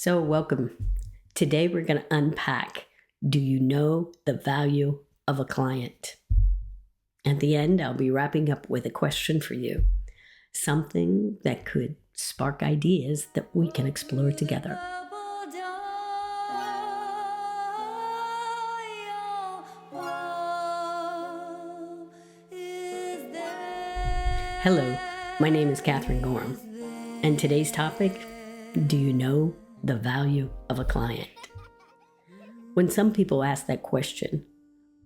So, welcome. Today, we're going to unpack, do you know the value of a client? At the end, I'll be wrapping up with a question for you, something that could spark ideas that we can explore together. Hello, my name is Catherine Gorham, and today's topic, do you know the value of a client? When some people ask that question,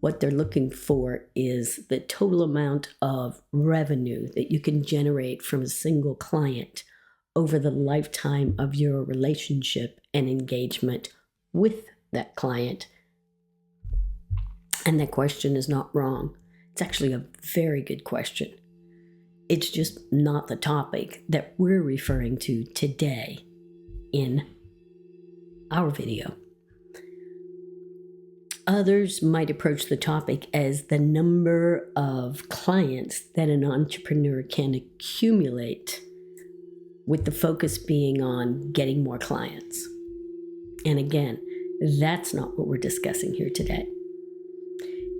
what they're looking for is the total amount of revenue that you can generate from a single client over the lifetime of your relationship and engagement with that client. And that question is not wrong. It's actually a very good question. It's just not the topic that we're referring to today in our video. Others might approach the topic as the number of clients that an entrepreneur can accumulate, with the focus being on getting more clients. And again, that's not what we're discussing here today.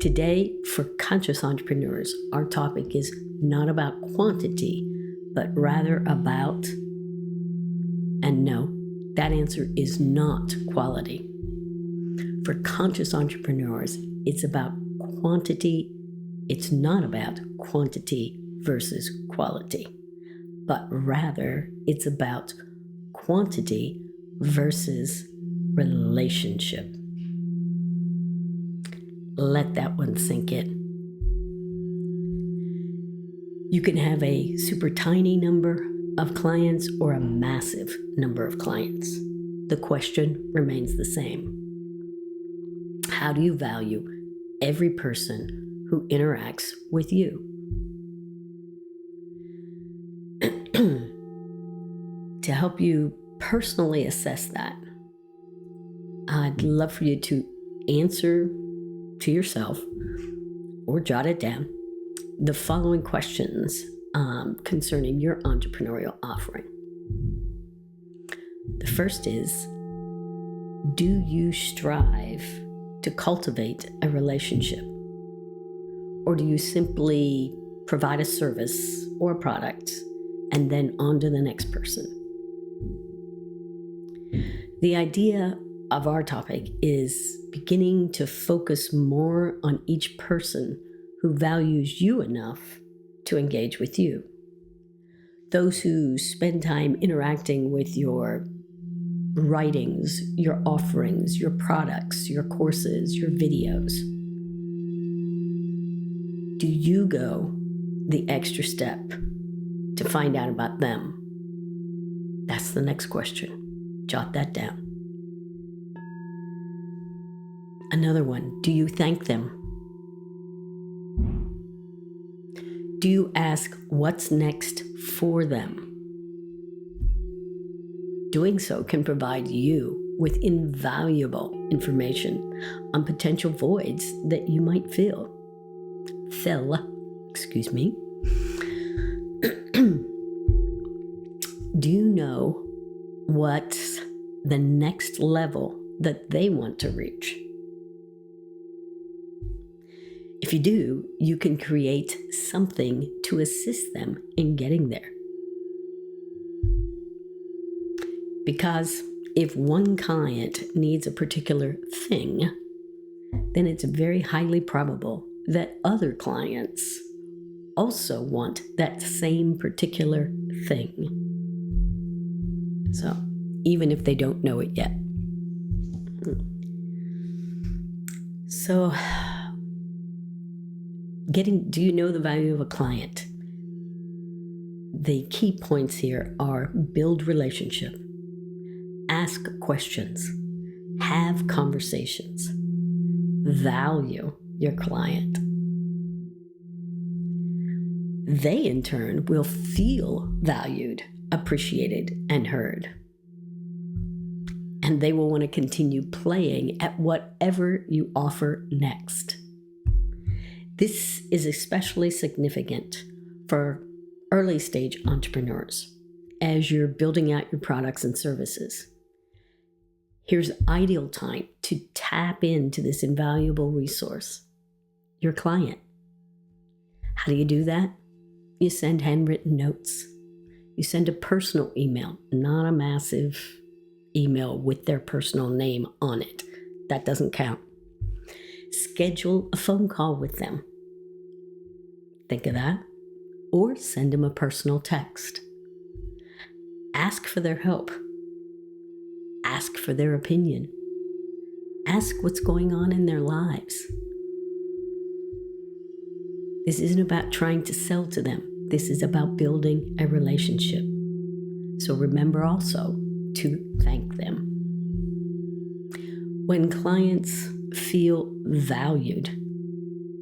Today, for conscious entrepreneurs, our topic is not about quantity, but rather about, and no, that answer is not quality. For conscious entrepreneurs, it's about quantity. It's not about quantity versus quality, but rather it's about quantity versus relationship. Let that one sink in. You can have a super tiny number of clients or a massive number of clients. The question remains the same. How do you value every person who interacts with you? To help you personally assess that, I'd love for you to answer to yourself or jot it down the following questions concerning your entrepreneurial offering. The first is, do you strive to cultivate a relationship? Or do you simply provide a service or a product and then on to the next person? The idea of our topic is beginning to focus more on each person who values you enough to engage with you. Those who spend time interacting with your writings, your offerings, your products, your courses, your videos. Do you go the extra step to find out about them? That's the next question. Jot that down. Another one, do you thank them? Do you ask what's next for them? Doing so can provide you with invaluable information on potential voids that you might fill. Do you know what's the next level that they want to reach? If you do, you can create something to assist them in getting there. Because if one client needs a particular thing, then it's very highly probable that other clients also want that same particular thing. So, even if they don't know it yet. So, do you know the value of a client? The key points here are build relationship, ask questions, have conversations, value your client. They, in turn, will feel valued, appreciated, and heard. And they will want to continue playing at whatever you offer next. This is especially significant for early stage entrepreneurs as you're building out your products and services. Here's ideal time to tap into this invaluable resource, your client. How do you do that? You send handwritten notes. You send a personal email, not a massive email with their personal name on it. That doesn't count. Schedule a phone call with them. Think of that. Or send them a personal text. Ask for their help. Ask for their opinion. Ask what's going on in their lives. This isn't about trying to sell to them. This is about building a relationship. So remember also to thank them. When clients feel valued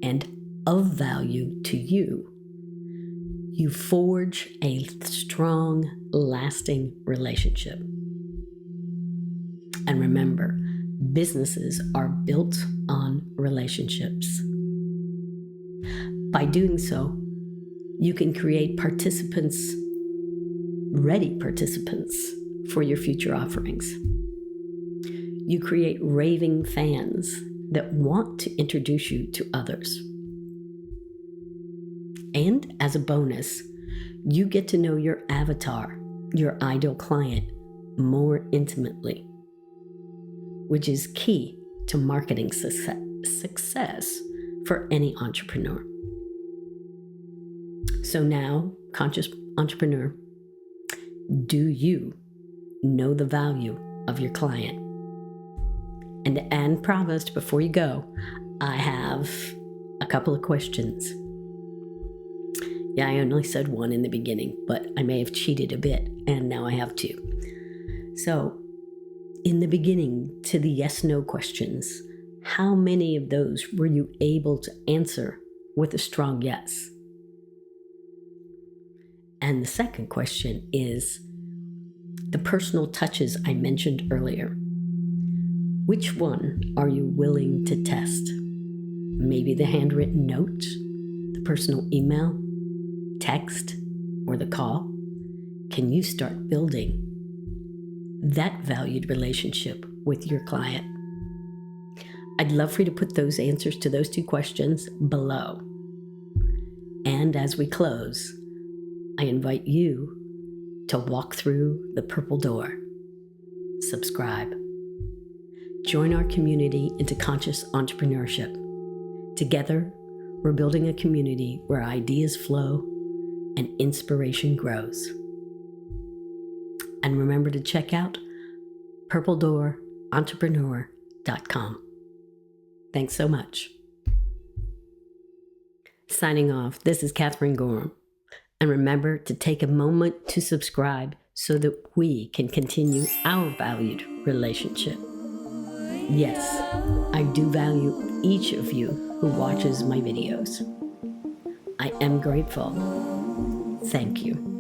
and of value to you, you forge a strong, lasting relationship. And remember, businesses are built on relationships. By doing so, you can create ready participants for your future offerings. You create raving fans that want to introduce you to others. And as a bonus, you get to know your avatar, your ideal client, more intimately, which is key to marketing success for any entrepreneur. So now, conscious entrepreneur, do you know the value of your client? And promised before you go, I have a couple of questions. Yeah, I only said one in the beginning, but I may have cheated a bit, and now I have two. So, in the beginning, to the yes-no questions, how many of those were you able to answer with a strong yes? And the second question is the personal touches I mentioned earlier. Which one are you willing to test? Maybe the handwritten note, the personal email, text, or the call? Can you start building that valued relationship with your client? I'd love for you to put those answers to those two questions below. And as we close, I invite you to walk through the purple door. Subscribe. Join our community into conscious entrepreneurship. Together, we're building a community where ideas flow and inspiration grows. And remember to check out purpledoorentrepreneur.com. Thanks so much. Signing off, this is Catherine Gorham. And remember to take a moment to subscribe so that we can continue our valued relationship. Yes, I do value each of you who watches my videos. I am grateful. Thank you.